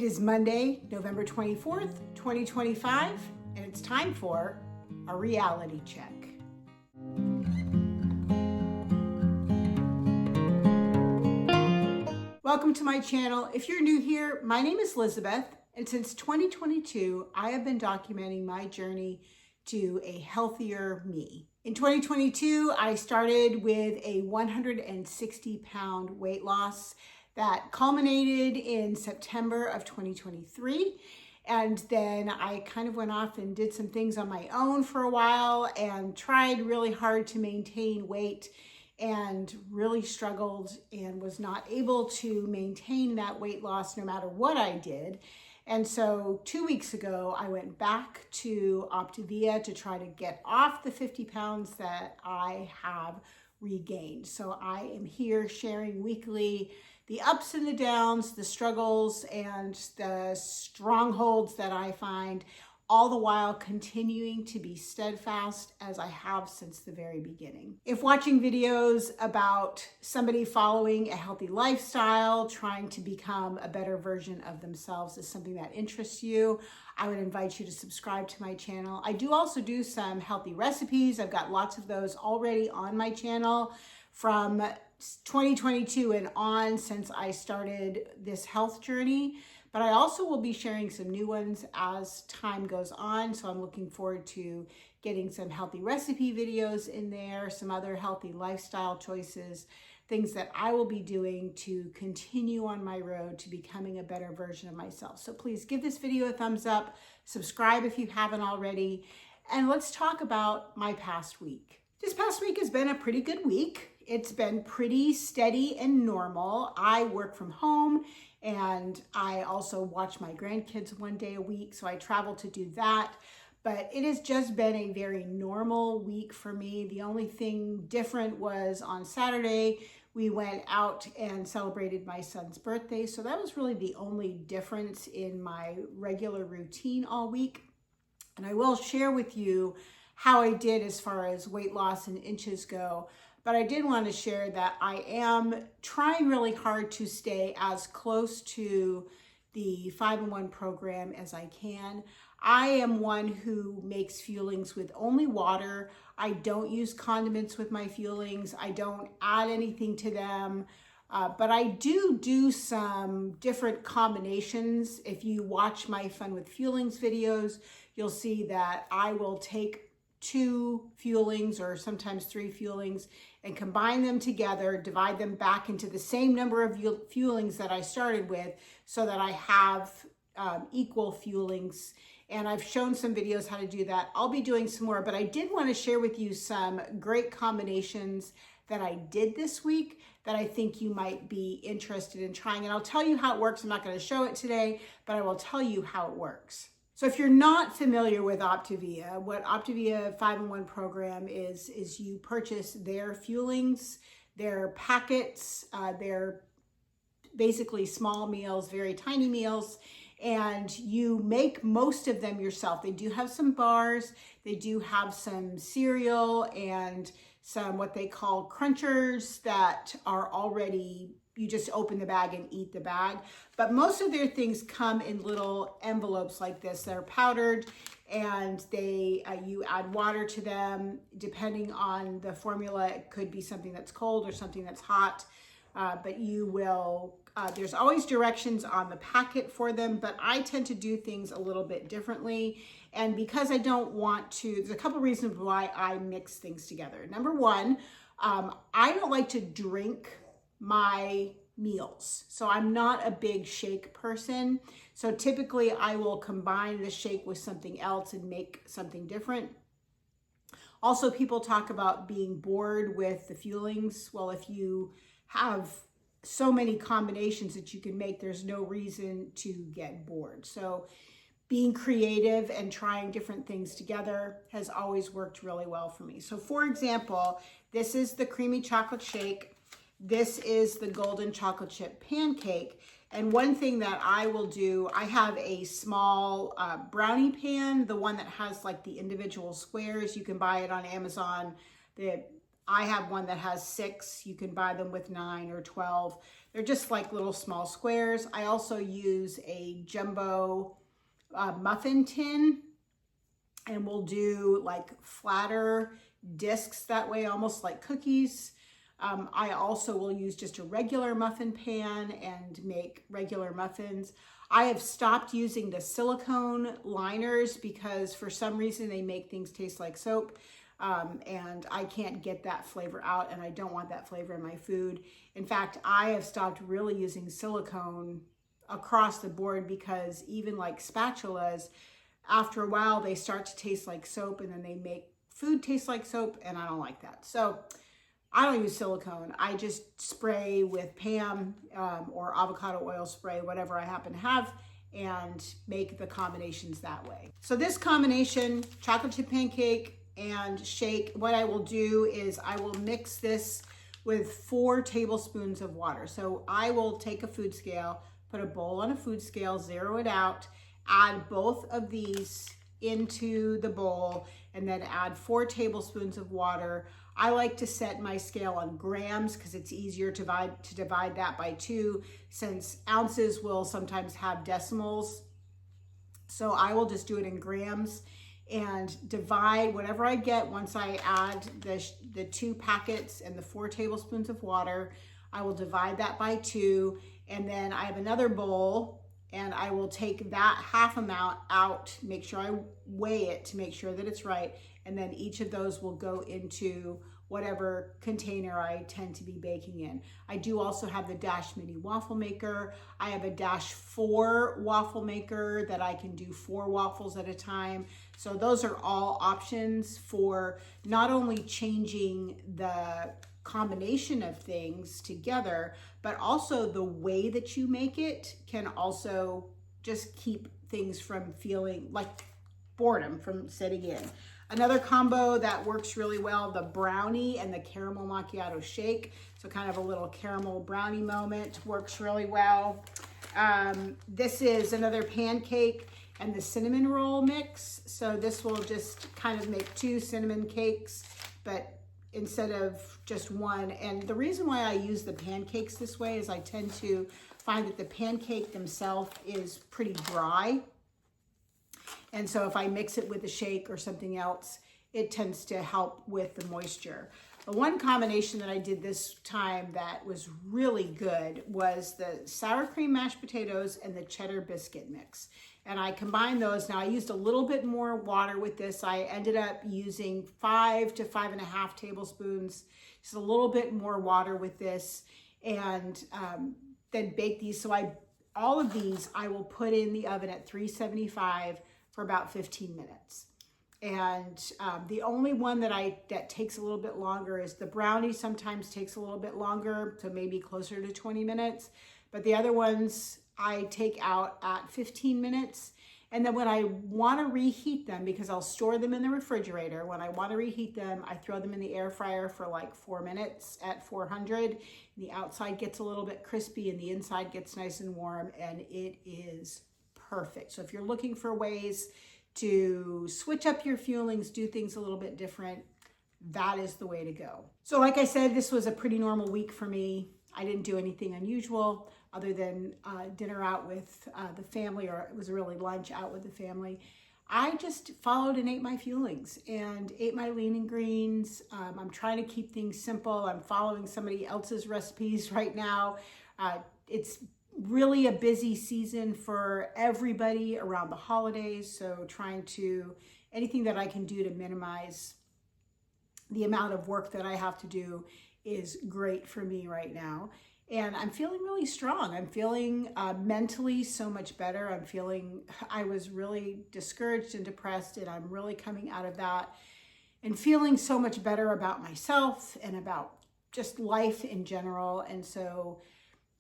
is Monday, November 24th, 2025, and it's time for a reality check. Welcome to my channel. If you're new here, my name is Lizabeth, and since 2022, I have been documenting my journey to a healthier me. In 2022, I started with a 160-pound weight loss that culminated in September of 2023. And then I kind of went off and did some things on my own for a while and tried really hard to maintain weight and really struggled and was not able to maintain that weight loss no matter what I did. And so 2 weeks ago, I went back to Optavia to try to get off the 50 pounds that I have regained. So I am here sharing weekly the ups and the downs, the struggles and the strongholds that I find, all the while continuing to be steadfast as I have since the very beginning. If watching videos about somebody following a healthy lifestyle, trying to become a better version of themselves is something that interests you, I would invite you to subscribe to my channel. I do also do some healthy recipes. I've got lots of those already on my channel from 2022 and on since I started this health journey. But I also will be sharing some new ones as time goes on. So I'm looking forward to getting some healthy recipe videos in there, some other healthy lifestyle choices, things that I will be doing to continue on my road to becoming a better version of myself. So please give this video a thumbs up, subscribe if you haven't already, and let's talk about my past week. This past week has been a pretty good week. It's been pretty steady and normal. I work from home and I also watch my grandkids one day a week, so I travel to do that. But it has just been a very normal week for me. The only thing different was on Saturday, we went out and celebrated my son's birthday. So that was really the only difference in my regular routine all week. And I will share with you how I did as far as weight loss and inches go. But I did want to share that I am trying really hard to stay as close to the 5-in-1 program as I can. I am one who makes fuelings with only water. I don't use condiments with my fuelings. I don't add anything to them. But I do some different combinations. If you watch my Fun with Fuelings videos, you'll see that I will take 2 fuelings or sometimes 3 fuelings and combine them together, divide them back into the same number of fuelings that I started with so that I have equal fuelings. And I've shown some videos how to do that. I'll be doing some more, but I did want to share with you some great combinations that I did this week that I think you might be interested in trying. And I'll tell you how it works. I'm not going to show it today, but I will tell you how it works. So if you're not familiar with Optavia, what Optavia 5-in-1 program is you purchase their fuelings, their packets, their basically small meals, very tiny meals, and you make most of them yourself. They do have some bars, they do have some cereal and some what they call crunchers that are already, you just open the bag and eat the bag. But most of their things come in little envelopes like this. They're powdered and they you add water to them. Depending on the formula, it could be something that's cold or something that's hot. But you will, there's always directions on the packet for them, but I tend to do things a little bit differently. And because I don't want to, there's a couple reasons why I mix things together. Number one, I don't like to drink my meals. So I'm not a big shake person. So typically I will combine the shake with something else and make something different. Also, people talk about being bored with the fuelings. Well, if you have so many combinations that you can make, there's no reason to get bored. So being creative and trying different things together has always worked really well for me. So for example, this is the creamy chocolate shake. This is the golden chocolate chip pancake. And one thing that I will do, I have a small brownie pan, the one that has like the individual squares. You can buy it on Amazon. I have one that has 6. You can buy them with 9 or 12. They're just like little small squares. I also use a jumbo muffin tin, and we'll do like flatter discs that way, almost like cookies. I also will use just a regular muffin pan and make regular muffins. I have stopped using the silicone liners because for some reason they make things taste like soap. And I can't get that flavor out, and I don't want that flavor in my food. In fact, I have stopped really using silicone across the board because even like spatulas, after a while, they start to taste like soap, and then they make food taste like soap, and I don't like that. So I don't use silicone. I just spray with Pam or avocado oil spray, whatever I happen to have, and make the combinations that way. So this combination, chocolate chip pancake and shake, what I will do is I will mix this with 4 tablespoons of water. So I will take a food scale, put a bowl on a food scale, zero it out, add both of these into the bowl, and then add 4 tablespoons of water. I like to set my scale on grams because it's easier to divide that by 2, since ounces will sometimes have decimals. So I will just do it in grams and divide whatever I get once I add the 2 packets and the 4 tablespoons of water. I will divide that by 2, and then I have another bowl, and I will take that half amount out, make sure I weigh it to make sure that it's right, and then each of those will go into whatever container I tend to be baking in. I do also have the Dash Mini waffle maker. I have a Dash 4 waffle maker that I can do 4 waffles at a time. So those are all options for not only changing the combination of things together, but also the way that you make it can also just keep things from feeling like boredom from setting in. Another combo that works really well, the brownie and the caramel macchiato shake. So kind of a little caramel brownie moment works really well. This is another pancake and the cinnamon roll mix. So this will just kind of make 2 cinnamon cakes, but instead of just 1. And the reason why I use the pancakes this way is I tend to find that the pancake themselves is pretty dry. And so if I mix it with a shake or something else, it tends to help with the moisture. The one combination that I did this time that was really good was the sour cream mashed potatoes and the cheddar biscuit mix. And I combined those. Now I used a little bit more water with this. I ended up using 5 to 5.5 tablespoons, just a little bit more water with this, and then bake these. So all of these I will put in the oven at 375 for about 15 minutes. And the only one that takes a little bit longer is the brownie. Sometimes takes a little bit longer, so maybe closer to 20 minutes. But the other ones I take out at 15 minutes. And then when I want to reheat them, because I'll store them in the refrigerator, when I want to reheat them, I throw them in the air fryer for like 4 minutes at 400. The outside gets a little bit crispy and the inside gets nice and warm, and it is perfect. So if you're looking for ways to switch up your fuelings, do things a little bit different, that is the way to go. So like I said, this was a pretty normal week for me. I didn't do anything unusual other than dinner out with the family, or it was really lunch out with the family. I just followed and ate my fuelings and ate my lean and greens. I'm trying to keep things simple. I'm following somebody else's recipes right now. It's really a busy season for everybody around the holidays. So trying to, anything that I can do to minimize the amount of work that I have to do is great for me right now. And I'm feeling really strong. I'm feeling mentally so much better. I was really discouraged and depressed, and I'm really coming out of that and feeling so much better about myself and about just life in general. And so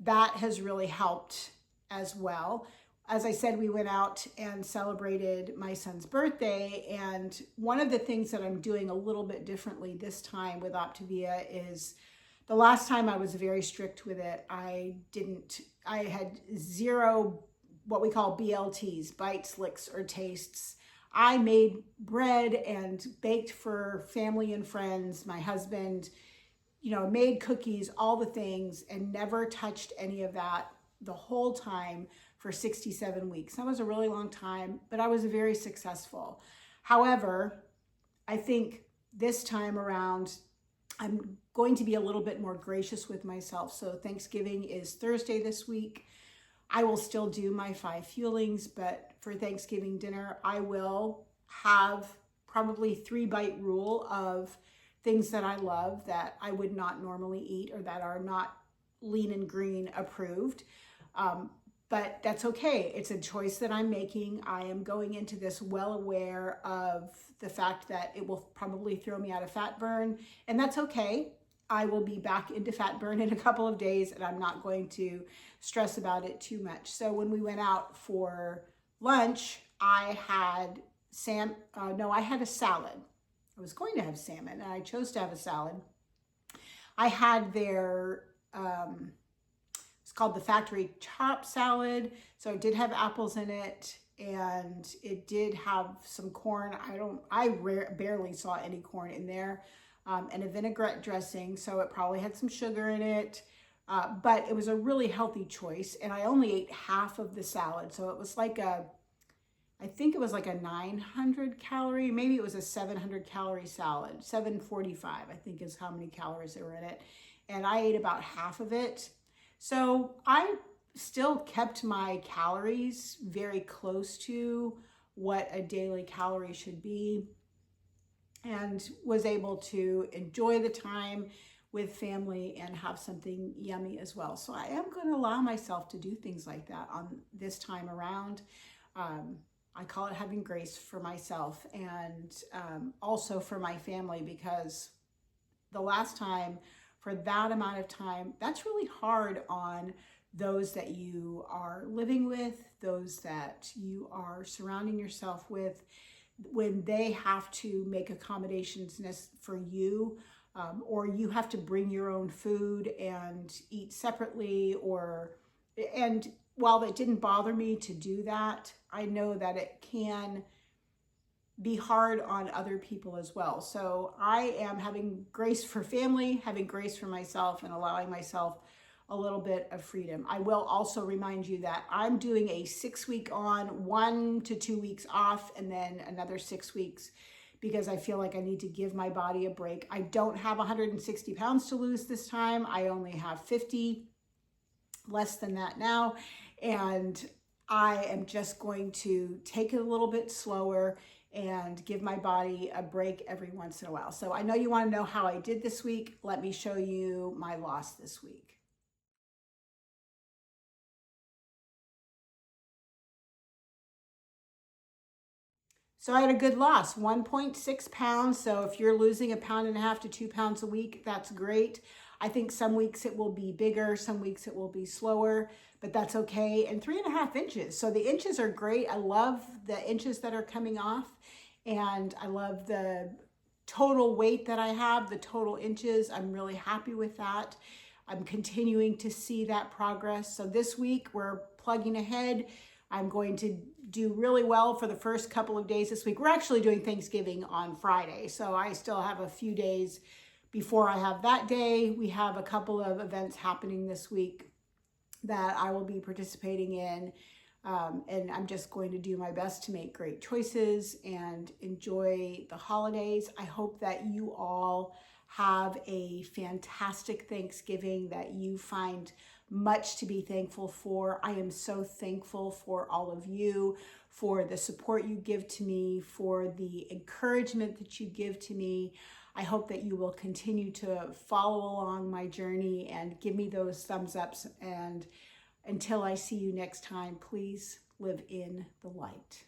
that has really helped as well. As I said, we went out and celebrated my son's birthday. And one of the things that I'm doing a little bit differently this time with Optavia is the last time I was very strict with it. I had 0, what we call BLTs, bites, licks, or tastes. I made bread and baked for family and friends. My husband, made cookies, all the things, and never touched any of that the whole time for 67 weeks. That was a really long time, but I was very successful. However, I think this time around, I'm going to be a little bit more gracious with myself. So Thanksgiving is Thursday this week. I will still do my 5 fuelings, but for Thanksgiving dinner, I will have probably 3-bite rule of things that I love that I would not normally eat or that are not lean and green approved. But that's okay. It's a choice that I'm making. I am going into this well aware of the fact that it will probably throw me out of fat burn, and that's okay. I will be back into fat burn in a couple of days, and I'm not going to stress about it too much. So when we went out for lunch, I had I had a salad. I was going to have salmon, and I chose to have a salad. I had their it's called the factory chop salad. So it did have apples in it, and it did have some corn. I barely saw any corn in there, and a vinaigrette dressing. So it probably had some sugar in it, but it was a really healthy choice. And I only ate half of the salad. So it was I think it was like a 900 calorie, maybe it was a 700 calorie salad. 745, I think, is how many calories there were in it. And I ate about half of it. So I still kept my calories very close to what a daily calorie should be, and was able to enjoy the time with family and have something yummy as well. So I am going to allow myself to do things like that on this time around. I call it having grace for myself, and also for my family, because the last time, for that amount of time, that's really hard on those that you are living with, those that you are surrounding yourself with, when they have to make accommodations for you, or you have to bring your own food and eat separately, and while it didn't bother me to do that, I know that it can be hard on other people as well. So I am having grace for family, having grace for myself, and allowing myself a little bit of freedom. I will also remind you that I'm doing a 6-week on, 1 to 2 weeks off, and then another 6 weeks, because I feel like I need to give my body a break. I don't have 160 pounds to lose this time. I only have 50, less than that now. And I am just going to take it a little bit slower and give my body a break every once in a while. So I know you want to know how I did this week. Let me show you my loss this week. So I had a good loss, 1.6 pounds. So if you're losing 1.5 pounds to 2 pounds a week, that's great. I think some weeks it will be bigger, some weeks it will be slower, but that's okay. And 3.5 inches. So the inches are great. I love the inches that are coming off, and I love the total weight that I have, the total inches. I'm really happy with that. I'm continuing to see that progress. So this week we're plugging ahead. I'm going to do really well for the first couple of days this week. We're actually doing Thanksgiving on Friday, so I still have a few days before I have that day. We have a couple of events happening this week that I will be participating in, and I'm just going to do my best to make great choices and enjoy the holidays. I hope that you all have a fantastic Thanksgiving, that you find much to be thankful for. I am so thankful for all of you, for the support you give to me, for the encouragement that you give to me. I hope that you will continue to follow along my journey and give me those thumbs ups. And until I see you next time, please live in the light.